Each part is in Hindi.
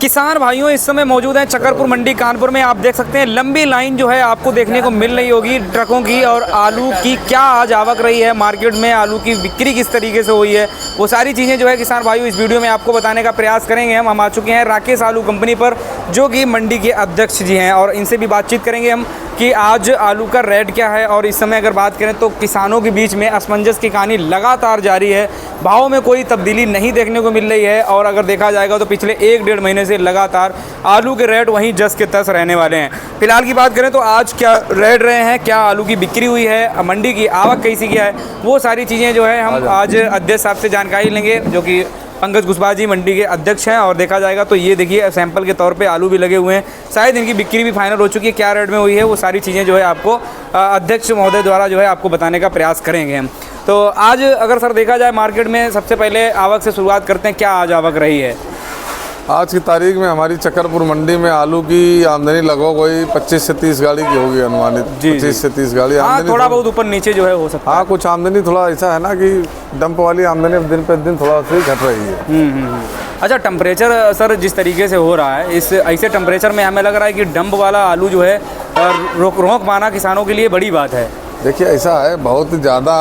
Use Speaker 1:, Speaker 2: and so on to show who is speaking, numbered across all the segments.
Speaker 1: किसान भाइयों इस समय मौजूद हैं चकरपुर मंडी कानपुर में। आप देख सकते हैं लंबी लाइन जो है आपको देखने को मिल रही होगी ट्रकों की। और आलू की क्या आज आवक रही है मार्केट में, आलू की बिक्री किस तरीके से हुई है, वो सारी चीज़ें जो है किसान भाइयों इस वीडियो में आपको बताने का प्रयास करेंगे। हम आ चुके हैं राकेश आलू कंपनी पर, जो कि मंडी के अध्यक्ष जी हैं, और इनसे भी बातचीत करेंगे हम कि आज आलू का रेट क्या है। और इस समय अगर बात करें तो किसानों के बीच में असमंजस की कहानी लगातार जारी है, भाव में कोई तब्दीली नहीं देखने को मिल रही है। और अगर देखा जाएगा तो पिछले 1-1.5 महीने से लगातार आलू के रेट वहीं जस के तस रहने वाले हैं। फिलहाल की बात करें तो आज क्या रेट रहे हैं, क्या आलू की बिक्री हुई है, मंडी की आवक कैसी क्या है, वो सारी चीज़ें जो है हम आज अध्यक्ष साहब से जानकारी लेंगे, जो कि पंकज कुशवाहा जी मंडी के अध्यक्ष हैं। और देखा जाएगा तो ये देखिए सैंपल के तौर पे आलू भी लगे हुए हैं, शायद इनकी बिक्री भी फाइनल हो चुकी है। क्या रेट में हुई है वो सारी चीज़ें जो है आपको अध्यक्ष महोदय द्वारा जो है आपको बताने का प्रयास करेंगे हम। तो आज अगर सर देखा जाए मार्केट में, सबसे पहले आवक से शुरुआत करते हैं, क्या आज आवक रही है?
Speaker 2: आज की तारीख में हमारी चकरपुर मंडी में आलू की आमदनी लगभग कोई 25 से 30 गाड़ी की होगी अनुमानित। 25 से 30 गाड़ी आमदनी।
Speaker 1: थोड़ा बहुत ऊपर नीचे जो है हो सकता है।
Speaker 2: हाँ, कुछ आमदनी थोड़ा ऐसा है ना कि डंप वाली आमदनी दिन पे दिन थोड़ा सी घट रही है।
Speaker 1: अच्छा, टेम्परेचर सर जिस तरीके से हो रहा है, इस ऐसे टेम्परेचर में हमें लग रहा है कि डंप वाला आलू जो है रोक पाना किसानों के लिए बड़ी बात है। देखिए
Speaker 2: ऐसा है, बहुत ही ज़्यादा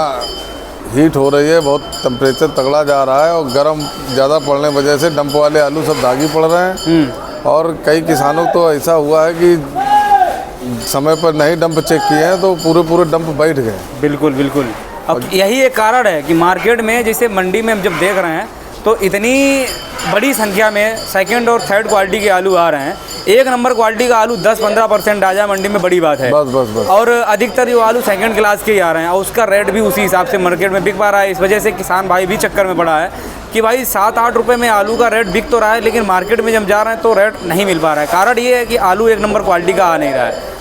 Speaker 2: हीट हो रही है, बहुत टेम्परेचर तगड़ा जा रहा है और गर्म ज़्यादा पड़ने की वजह से डंप वाले आलू सब दागी पड़ रहे हैं। और कई किसानों तो ऐसा हुआ है कि समय पर नहीं डंप चेक किए हैं तो पूरे डंप बैठ गए।
Speaker 1: बिल्कुल बिल्कुल। अब यही एक कारण है कि मार्केट में जैसे मंडी में हम जब देख रहे हैं तो इतनी बड़ी संख्या में सेकंड और थर्ड क्वालिटी के आलू आ रहे हैं। एक नंबर क्वालिटी का आलू 10-15% आ जाए मंडी में बड़ी बात है।
Speaker 2: बस।
Speaker 1: और अधिकतर जो आलू सेकंड क्लास के ही आ रहे हैं और उसका रेट भी उसी हिसाब से मार्केट में बिक पा रहा है। इस वजह से किसान भाई भी चक्कर में पड़ा है कि भाई 7-8 रुपये में आलू का रेट बिक तो रहा है, लेकिन मार्केट में जब जा रहे हैं तो रेट नहीं मिल पा रहा है। कारण ये है कि आलू एक नंबर क्वालिटी का आ नहीं रहा है।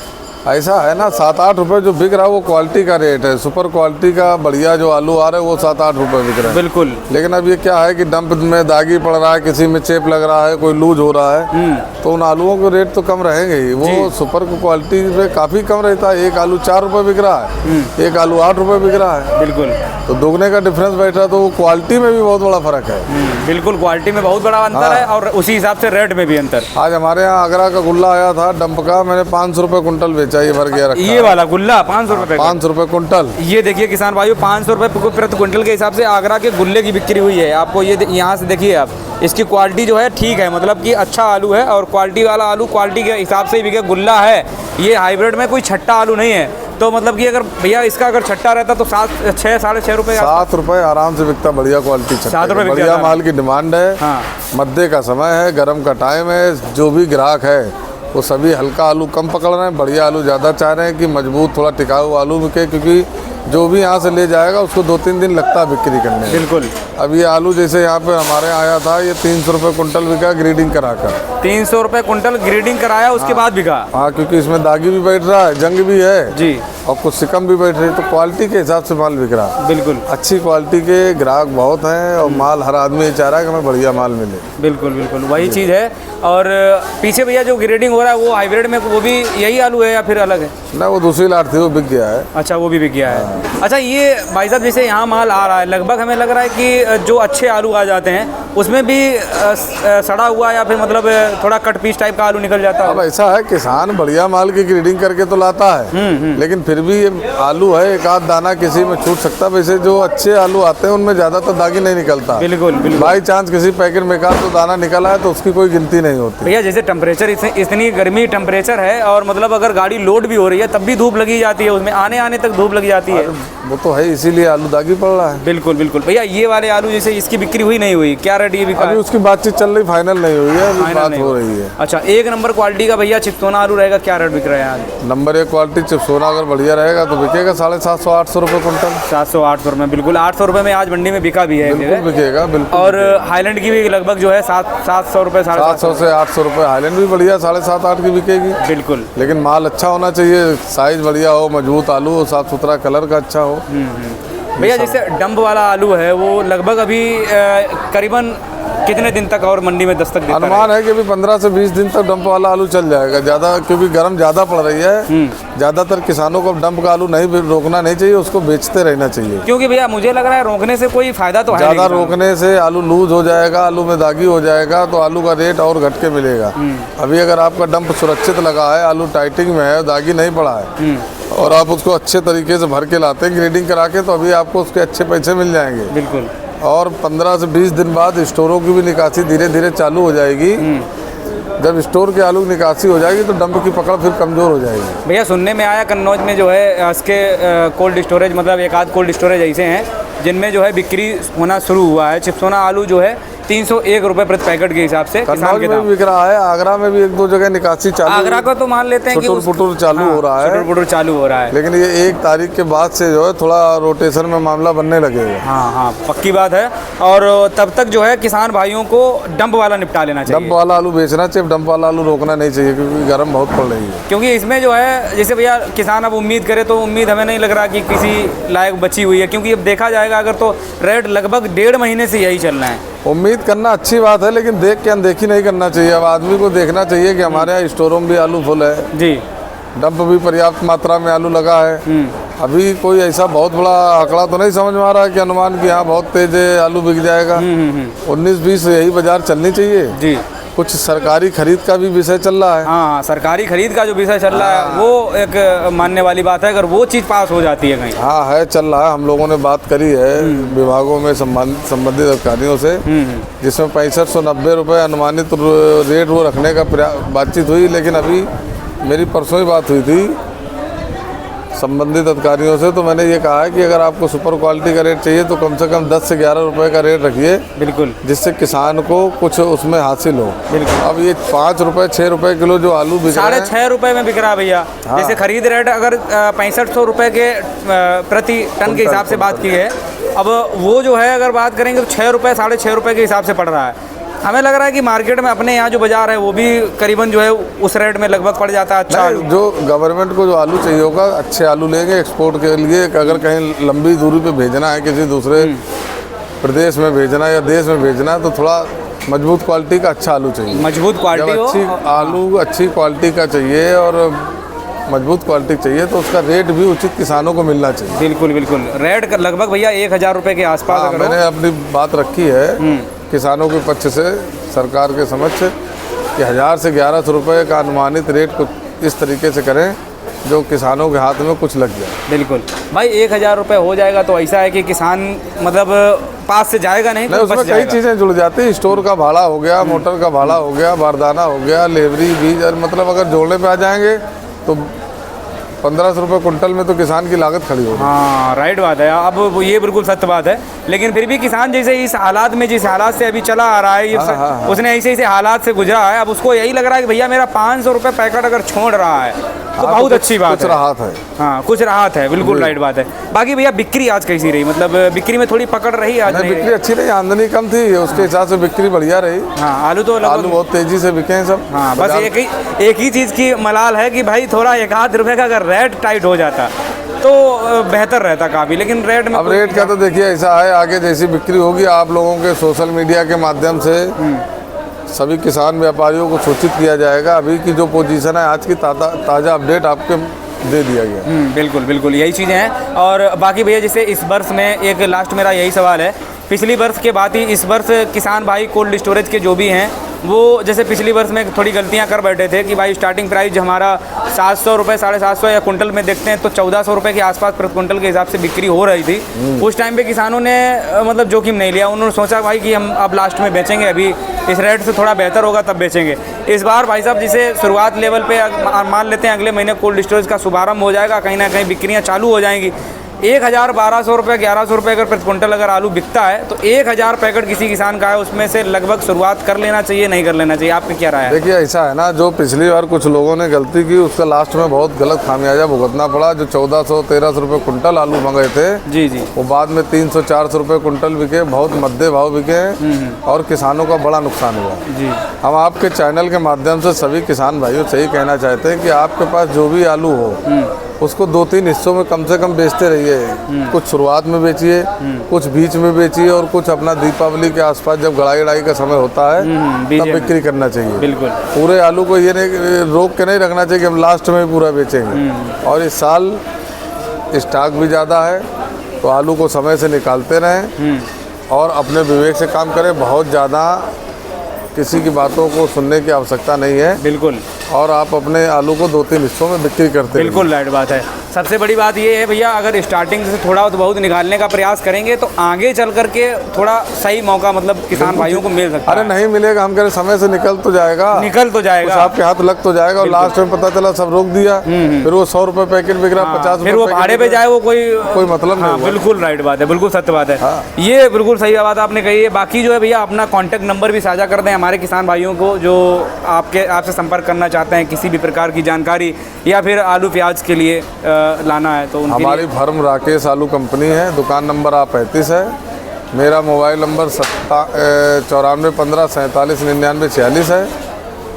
Speaker 2: ऐसा है ना, 7-8 रुपये जो बिक रहा है वो क्वालिटी का रेट है। सुपर क्वालिटी का बढ़िया जो आलू आ रहा है वो 7-8 रुपये बिक रहा है।
Speaker 1: बिल्कुल।
Speaker 2: लेकिन अब ये क्या है कि डंप में दागी पड़ रहा है, किसी में चेप लग रहा है, कोई लूज हो रहा है, तो उन आलूओं के रेट तो कम रहेंगे ही। वो सुपर क्वालिटी पे काफ़ी कम रहता है। एक आलू 4 रुपये बिक रहा है, एक आलू 8 रुपये बिक रहा है।
Speaker 1: बिल्कुल।
Speaker 2: तो दोगुने का डिफरेंस बैठ रहा है, तो क्वालिटी में भी बहुत बड़ा फर्क है।
Speaker 1: बिल्कुल, क्वालिटी में बहुत बड़ा अंतर है और उसी हिसाब से रेट में भी अंतर।
Speaker 2: आज हमारे यहाँ आगरा का गुल्ला आया था डंप का, मैंने 500 रुपये कुंटल बेचा, ये भर गया रखा।
Speaker 1: ये वाला गुल्ला 500 रुपये,
Speaker 2: 500 रुपये कुंटल।
Speaker 1: ये देखिए किसान भाइयों, 500 रुपये प्रति क्विंटल के हिसाब से आगरा के गुल्ले की बिक्री हुई है। आपको ये यहाँ से देखिए आप, इसकी क्वालिटी जो है ठीक है, मतलब कि अच्छा आलू है और क्वालिटी वाला आलू क्वालिटी के हिसाब से ही बिके। गुल्ला है, ये हाइब्रिड में कोई छट्टा आलू नहीं है। तो मतलब कि अगर भैया इसका अगर छट्टा रहता तो 7-6 रुपये
Speaker 2: 7 रुपये आराम से बिकता। बढ़िया क्वालिटी
Speaker 1: 7 रुपये
Speaker 2: बढ़िया माल की डिमांड है।
Speaker 1: हाँ।
Speaker 2: मध्य का समय है, गर्म का टाइम है, जो भी ग्राहक है वो सभी हल्का आलू कम पकड़ रहे हैं, बढ़िया आलू ज़्यादा चाह रहे हैं कि मजबूत थोड़ा टिकाऊ आलू बिके, क्योंकि जो भी यहाँ से ले जाएगा उसको 2-3 दिन लगता है बिक्री करने में।
Speaker 1: बिल्कुल।
Speaker 2: अब ये आलू जैसे यहाँ पे हमारे आया था, ये 300 रुपये कुंटल बिका ग्रेडिंग कराकर।
Speaker 1: 300 रुपये कुंटल ग्रेडिंग कराया, उसके बाद बिका।
Speaker 2: हाँ, क्योंकि इसमें दागी भी बैठ रहा है, जंग भी है
Speaker 1: जी,
Speaker 2: और कुछ सिकम भी बैठ रही है, तो क्वालिटी के हिसाब से माल बिक रहा है।
Speaker 1: बिल्कुल।
Speaker 2: अच्छी क्वालिटी के ग्राहक बहुत हैं और माल हर आदमी चाह रहा है कि हमें बढ़िया माल मिले।
Speaker 1: बिल्कुल बिल्कुल, वही चीज़ है। और पीछे भैया जो ग्रेडिंग हो रहा है वो हाइब्रिड में वो भी यही आलू है या फिर अलग है?
Speaker 2: ना, वो दूसरी लाट थी, वो बिक गया है।
Speaker 1: अच्छा, वो भी बिक गया है। अच्छा, ये भाई साहब जैसे यहाँ माल आ रहा है, लगभग हमें लग रहा है कि जो अच्छे आलू आ जाते हैं उसमें भी सड़ा हुआ या फिर मतलब थोड़ा कट पीस टाइप का आलू निकल जाता है।
Speaker 2: अब ऐसा है, किसान बढ़िया माल की ग्रेडिंग करके तो लाता है, लेकिन फिर भी ये आलू है, एक आध दाना किसी में छूट सकता है। वैसे जो अच्छे आलू आते हैं उनमें ज़्यादातर दागी नहीं निकलता।
Speaker 1: बिल्कुल बिल्कुल।
Speaker 2: बाई चांस किसी पैकेट में का तो दाना निकला है तो उसकी कोई गिनती नहीं होती।
Speaker 1: भैया जैसे टेम्परेचर इतनी गर्मी टेम्परेचर है और मतलब अगर गाड़ी लोड भी हो रही है तब भी धूप लगी जाती है, उसमें आने तक धूप लगी जाती है।
Speaker 2: वो तो है, इसीलिए आलू दागी पड़ रहा है।
Speaker 1: बिल्कुल बिल्कुल। भैया ये वाले आलू जैसे इसकी बिक्री हुई नहीं हुई, क्या रेट ये बिका?
Speaker 2: अभी उसकी बातचीत चल रही, फाइनल नहीं हुई है, अभी बात हो रही है।
Speaker 1: अच्छा, एक नंबर क्वालिटी का भैया चिप्सोना आलू रहेगा, क्या रेट बिक रहा है आज?
Speaker 2: नंबर 1 क्वालिटी चिप्सोना अगर बढ़िया रहेगा तो बिकेगा 750-800 रुपये कुंटल।
Speaker 1: 700-800 रुपये, बिल्कुल 800 रुपये में आज मंडी में बिका भी है।
Speaker 2: बिल्कुल बिकेगा, बिल्कुल।
Speaker 1: और हाईलैंड की भी लगभग जो है 700 रुपये,
Speaker 2: 700 से 800 रुपये। हाईलैंड भी बढ़िया 7.5-8 की बिकेगी।
Speaker 1: बिल्कुल।
Speaker 2: लेकिन माल अच्छा होना चाहिए, साइज बढ़िया हो, मजबूत आलू हो, साफ सुथरा कलर का अच्छा हो।
Speaker 1: भैया जैसे डंप वाला आलू है वो लगभग अभी करीबन कितने दिन तक और मंडी में दस्तक देता
Speaker 2: अनुमान है कि अभी 15 से 20 दिन तक डंप वाला आलू चल जाएगा ज़्यादा, क्योंकि गर्म ज़्यादा पड़ रही है। ज़्यादातर किसानों को डंप का आलू नहीं रोकना नहीं चाहिए, उसको बेचते रहना चाहिए।
Speaker 1: क्योंकि भैया मुझे लग रहा है रोकने से कोई फायदा तो है
Speaker 2: ज़्यादा
Speaker 1: नहीं,
Speaker 2: रोकने से आलू लूज हो जाएगा, आलू में दागी हो जाएगा, तो आलू का रेट और घट के मिलेगा। अभी अगर आपका डंप सुरक्षित लगा है, आलू टाइटिंग में है, दागी नहीं पड़ा है और आप उसको अच्छे तरीके से भर के लाते हैं ग्रेडिंग करा के, तो अभी आपको उसके अच्छे पैसे मिल जाएंगे।
Speaker 1: बिल्कुल।
Speaker 2: और 15 से 20 दिन बाद स्टोरों की भी निकासी धीरे धीरे चालू हो जाएगी। जब स्टोर के आलू की निकासी हो जाएगी तो डंप की पकड़ फिर कमज़ोर हो जाएगी।
Speaker 1: भैया सुनने में आया कन्नौज में जो है इसके कोल्ड स्टोरेज, मतलब एक आध कोल्ड स्टोरेज ऐसे हैं जिनमें जो है बिक्री होना शुरू हुआ है। चिप्सोना आलू जो है 301 रुपए प्रति पैकेट के हिसाब से किसान के
Speaker 2: में
Speaker 1: दाम
Speaker 2: बिक रहा है। आगरा में भी 1-2 जगह निकासी चालू,
Speaker 1: आगरा का तो मान लेते हैं कि
Speaker 2: पुटुर चालू हो रहा है,
Speaker 1: पुटुर चालू हो रहा है,
Speaker 2: लेकिन ये 1 तारीख के बाद से जो है थोड़ा रोटेशन में मामला बनने लगेगा।
Speaker 1: हाँ, पक्की बात है। और तब तक जो है किसान भाइयों को डंप वाला निपटा लेना चाहिए।
Speaker 2: डंप वाला आलू बेचना चाहिए, डंप वाला आलू रोकना नहीं चाहिए, क्योंकि गर्म बहुत पड़ रही है।
Speaker 1: क्योंकि इसमें जो है जैसे भैया किसान अब उम्मीद करे तो उम्मीद हमें नहीं लग रहा कि किसी लायक बची हुई है, क्योंकि अब देखा जाएगा अगर तो रेट लगभग 1.5 महीने से यही चल रहा है।
Speaker 2: उम्मीद करना अच्छी बात है, लेकिन देख के अनदेखी नहीं करना चाहिए। अब आदमी को देखना चाहिए कि हमारे यहाँ स्टोरों में भी आलू फुल है
Speaker 1: जी,
Speaker 2: डंप भी पर्याप्त मात्रा में आलू लगा है। अभी कोई ऐसा बहुत बड़ा आंकड़ा तो नहीं समझ में आ रहा है कि अनुमान कि हाँ बहुत तेज आलू बिक जाएगा। 19-20 यही बाजार चलनी चाहिए
Speaker 1: जी।
Speaker 2: कुछ सरकारी खरीद का भी विषय चल रहा है।
Speaker 1: हाँ, सरकारी खरीद का जो विषय चल रहा है वो एक मानने वाली बात है, अगर वो चीज़ पास हो जाती है कहीं।
Speaker 2: हाँ है, चल रहा है। हम लोगों ने बात करी है विभागों में संबंधित अधिकारियों से, जिसमें 6590 रुपये अनुमानित रेट वो रखने का बातचीत हुई। लेकिन अभी मेरी परसों ही बात हुई थी संबंधित अधिकारियों से, तो मैंने ये कहा है कि अगर आपको सुपर क्वालिटी का रेट चाहिए तो कम से कम 10 से 11 रुपए का रेट रखिए। बिल्कुल, जिससे किसान को कुछ उसमें हासिल हो। बिल्कुल। अब ये 5 रुपए 6 रुपए किलो जो आलू बिक रहा है,
Speaker 1: 6.5 रुपए में बिक रहा है भैया। हाँ। जैसे खरीद रेट अगर 6500 रुपए के प्रति टन के हिसाब से बात की है, अब वो जो है अगर बात करेंगे तो 6 रुपए 6.5 रुपए के हिसाब से पड़ रहा है। हमें लग रहा है कि मार्केट में अपने यहाँ जो बाजार है वो भी करीबन जो है उस रेट में लगभग पड़ जाता है। अच्छा,
Speaker 2: जो गवर्नमेंट को जो आलू चाहिए होगा अच्छे आलू लेंगे एक्सपोर्ट के लिए। अगर कहीं लंबी दूरी पे भेजना है, किसी दूसरे प्रदेश में भेजना है या देश में भेजना है, तो थोड़ा मजबूत क्वालिटी का अच्छा आलू चाहिए।
Speaker 1: मजबूत क्वालिटी हो,
Speaker 2: अच्छी आलू अच्छी क्वालिटी का चाहिए और मजबूत क्वालिटी चाहिए, तो उसका रेट भी उचित किसानों को मिलना चाहिए।
Speaker 1: बिल्कुल बिल्कुल। रेट लगभग भैया 1000 रुपए के आसपास।
Speaker 2: मैंने अपनी बात रखी है किसानों के पक्ष से सरकार के समक्ष कि 1000 से 1100 रुपये का अनुमानित रेट कुछ इस तरीके से करें जो किसानों के हाथ में कुछ लग जाए।
Speaker 1: बिल्कुल भाई, 1000 रुपये हो जाएगा तो ऐसा है कि किसान मतलब पास से जाएगा नहीं, तो
Speaker 2: उसमें कई चीज़ें जुड़ जाती हैं। स्टोर का भाड़ा हो गया, मोटर का भाड़ा हो गया, बारदाना हो गया, लेबरी, बीज, मतलब अगर जोड़ने पे आ जाएंगे तो 1500 रुपये कुंटल में तो किसान की लागत खड़ी होगी।
Speaker 1: हाँ, राइट बात है। अब ये बिल्कुल सत्य बात है, लेकिन फिर भी किसान जैसे इस हालात में, जिस हालात से अभी चला आ रहा है, उसने ऐसे हालात से गुजरा है, अब उसको यही लग रहा है कि भैया मेरा 500 रुपये पैकेट अगर छोड़ रहा है तो बहुत अच्छी बात है।
Speaker 2: कुछ राहत है।
Speaker 1: हाँ, कुछ राहत है, बिल्कुल राइट बात है। बाकी भैया बिक्री आज कैसी रही? मतलब बिक्री में थोड़ी पकड़ रही आज?
Speaker 2: बिक्री अच्छी रही, आमदनी कम थी, उसके हिसाब से बिक्री बढ़िया रही।
Speaker 1: हाँ, आलू बहुत
Speaker 2: तेजी से बिके हैं सब।
Speaker 1: हाँ, बस एक ही चीज़ की मलाल है कि भाई थोड़ा 1-8 रुपये का अगर रेट टाइट हो जाता तो बेहतर रहता काफ़ी, लेकिन रेट में
Speaker 2: अब रेट का तो देखिए ऐसा है, आगे जैसी बिक्री होगी आप लोगों के सोशल मीडिया के माध्यम से सभी किसान व्यापारियों को सूचित किया जाएगा। अभी की जो पोजीशन है आज की ताज़ा अपडेट आपके दे दिया गया।
Speaker 1: बिल्कुल बिल्कुल, यही चीज़ें हैं। और बाकी भैया जैसे इस वर्ष में एक लास्ट मेरा यही सवाल है, पिछली वर्ष के बाद ही इस वर्ष किसान भाई कोल्ड स्टोरेज के जो भी हैं वो जैसे पिछली वर्ष में थोड़ी गलतियां कर बैठे थे कि भाई स्टार्टिंग प्राइस हमारा 700 रुपये 750 या कुंटल में देखते हैं तो 1400 रुपये के आसपास प्रति कुंटल के हिसाब से बिक्री हो रही थी। उस टाइम पे किसानों ने मतलब जोखिम नहीं लिया, उन्होंने सोचा भाई कि हम अब लास्ट में बेचेंगे, अभी इस रेट से थोड़ा बेहतर होगा तब बेचेंगे। इस बार भाई साहब जिसे शुरुआत लेवल पे मान लेते हैं अगले महीने कोल्ड स्टोरेज का शुभारंभ हो जाएगा, कहीं ना कहीं बिक्रियाँ चालू हो जाएंगी। 1200 रुपये 1100 रुपये अगर प्रति कुंटल अगर आलू बिकता है तो 1000 पैकेट किसी किसान का है, उसमें से लगभग शुरुआत कर लेना चाहिए, नहीं कर लेना चाहिए? आपकी क्या राय है?
Speaker 2: देखिए ऐसा है ना, जो पिछली बार कुछ लोगों ने गलती की उसका लास्ट में बहुत गलत खामियाजा भुगतना पड़ा। जो 1400-1300 रुपये कुंटल आलू मंगाए थे
Speaker 1: जी
Speaker 2: वो बाद में 300-400 रुपये कुंटल बिके, बहुत मध्य भाव बिके और किसानों का बड़ा नुकसान हुआ जी। हम आपके चैनल के माध्यम से सभी किसान भाइयों से ही कहना चाहते हैं कि आपके पास जो भी आलू हो उसको 2-3 हिस्सों में कम से कम बेचते रहिए। कुछ शुरुआत में बेचिए, कुछ बीच में बेचिए और कुछ अपना दीपावली के आसपास जब गड़ाई का समय होता है तब बिक्री करना चाहिए।
Speaker 1: बिल्कुल।
Speaker 2: पूरे आलू को ये नहीं रोक के नहीं रखना चाहिए कि हम लास्ट में पूरा बेचेंगे। और इस साल स्टॉक भी ज़्यादा है तो आलू को समय से निकालते रहें और अपने विवेक से काम करें। बहुत ज़्यादा किसी की बातों को सुनने की आवश्यकता नहीं है।
Speaker 1: बिल्कुल।
Speaker 2: और आप अपने आलू को 2-3 हिस्सों में बिक्री करते हैं।
Speaker 1: बिल्कुल राइट बात है। सबसे बड़ी बात ये है भैया, अगर स्टार्टिंग से थोड़ा बहुत निकालने का प्रयास करेंगे तो आगे चल करके थोड़ा सही मौका मतलब किसान भाइयों को मिल सकता है।
Speaker 2: अरे नहीं मिलेगा, हम कह रहे समय से निकल तो जाएगा,
Speaker 1: कुछ
Speaker 2: आपके हाथ लग तो जाएगा और लास्ट में पता चला सब रोक दिया, फिर वो 100 रुपए पैकेट बिक रहा, 50 रुपए,
Speaker 1: फिर वो भाड़े पे जाए, वो कोई मतलब
Speaker 2: नहीं।
Speaker 1: बिल्कुल राइट बात है, बिल्कुल सत्य बात है। ये बिल्कुल सही बात आपने कही है। बाकी जो है भैया अपना कॉन्टैक्ट नंबर भी साझा कर दें हमारे किसान भाइयों को जो आपसे संपर्क करना चाहते हैं किसी भी प्रकार की जानकारी या फिर आलू प्याज के लिए लाना है तो
Speaker 2: हमारी फर्म राकेश आलू कंपनी है। दुकान नंबर A35 है। मेरा मोबाइल नंबर 94 15 47 99 46 है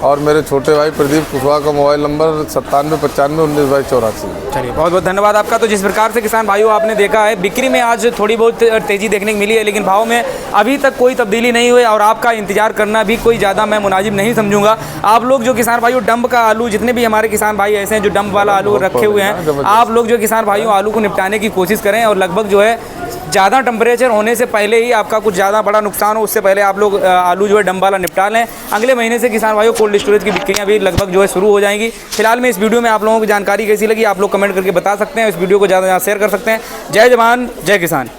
Speaker 2: और मेरे छोटे भाई प्रदीप कुशवाहा का मोबाइल नंबर 97 95 19 22 84।
Speaker 1: चलिए बहुत बहुत धन्यवाद आपका। तो जिस प्रकार से किसान भाइयों आपने देखा है, बिक्री में आज थोड़ी बहुत तेज़ी देखने को मिली है लेकिन भाव में अभी तक कोई तब्दीली नहीं हुई और आपका इंतजार करना भी कोई ज़्यादा मैं मुनाजिब नहीं समझूंगा। आप लोग जो किसान भाइयों डंप का आलू, जितने भी हमारे किसान भाई ऐसे हैं जो डंप वाला आलू रखे हुए हैं, आप लोग जो किसान भाइयों आलू को निपटाने की कोशिश करें और लगभग जो है ज़्यादा टेम्परेचर होने से पहले ही आपका कुछ ज़्यादा बड़ा नुकसान हो उससे पहले आप लोग आलू जो है डंप वाला निपटा लें। अगले महीने से किसान भाइयों कोल्ड स्टोरेज की बिक्रियाँ भी लगभग जो है शुरू हो जाएंगी। फिलहाल में इस वीडियो में आप लोगों की जानकारी कैसी लगी आप लोग कमेंट करके बता सकते हैं। इस वीडियो को ज़्यादा शेयर कर सकते हैं। जय जवान जय किसान।